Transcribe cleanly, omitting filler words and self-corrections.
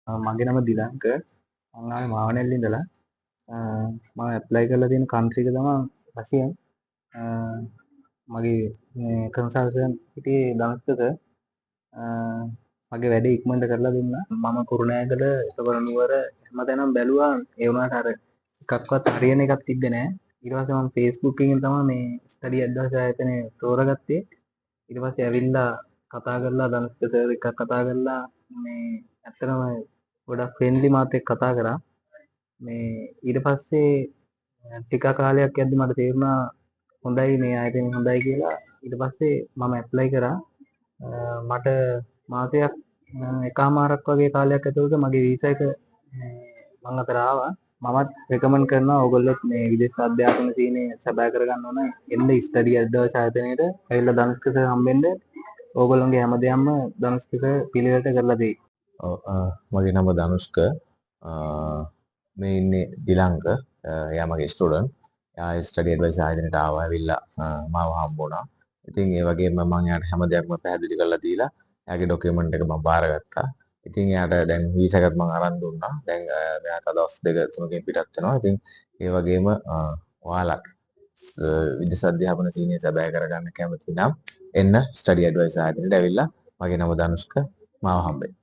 මගේ නම දිලංක. මම ආවේ මාවනැල්ලේ ඉඳලා. මම ඇප්ලයි කරලා තියෙන කන්ට්‍රි එක තමයි රෂියන්. මගේ මේ කන්සල්ටන්ට් හිටියේ දමස්කක. මගේ වැඩේ ඉක්මනට කරලා දුන්නා. මම කුරුණෑගල එතකොට නුවර හැමතැනම බැලුවා. ඒ වුණාට අර එකක්වත් හරියන එකක් තිබ්බේ නැහැ. ඊට පස්සේ මම Facebook එකෙන් තමයි මේ ස්ටඩි ඇඩ්වයිස් ආයතනය තෝරගත්තේ. ඊට පස්සේ ඇවිල්ලා කතා කරලා ධනුෂ්ක සර් එක්ක කතා කරලා මේ ඇත්තටම ගොඩක් ෆ්‍රෙන්ඩ්ලි මාත් එක්ක කතා කරා. මේ ඊට පස්සේ ටික කාලයක් යද්දි මට තේරුණා හොඳයි මේ ආයතනය හොඳයි කියලා. ඊට පස්සේ මම ඇප්ලයි කරා. මට මාසයක් එකහමාරක් වගේ කාලයක් ඇතුළත මගේ වීසා එක මං අතට ආවා. මමත් රෙකමන්ඩ් කරනවා ඕගොල්ලොත් මේ විදේශ අධ්‍යාපන සීනේ සැබෑ කරගන්න ඕන එන්න ස්ටඩි ඇඩ්වයිස් ආයතනයේට ඇවිල්ලා ධනුෂ්ක සර් හම්බෙන්න. ඕගොල්ලොන්ගේ හැමදේම ධනුෂ්ක සර් පිළිවෙලට කරලා දෙයි. මගේ නම ධනුෂ්ක. මේ ඉන්නේ දිලංක. එයා මගේ ස්ටුඩන්ට්. එයා ස්ටඩි ඇඩ්වයිස් ආයතනයට ආවා ඇවිල්ලා මාව හම්බුණා. ඉතින් ඒ වගේම මම එයාට හැම දෙයක්ම පැහැදිලි කරලා දීලා එයාගේ ඩොකියුමන්ට් එක මම බාරගත්තා. ඉතින් එයාට දැන් වීසා එකත් මම අරන් දුන්නා. දැන් මෙයා තව දවස් දෙක තුනකින් පිටත් වෙනවා. ඉතින් ඒ වගේම ඔයාලා විදේශ අධ්‍යාපන සීනිය සැබෑ කරගන්න කැමති නම් එන්න ස්ටඩි ඇඩ්වයිස් ආයතනයට ඇවිල්ලා මගේ නම ධනුෂ්ක මාව හම්බෙන්න.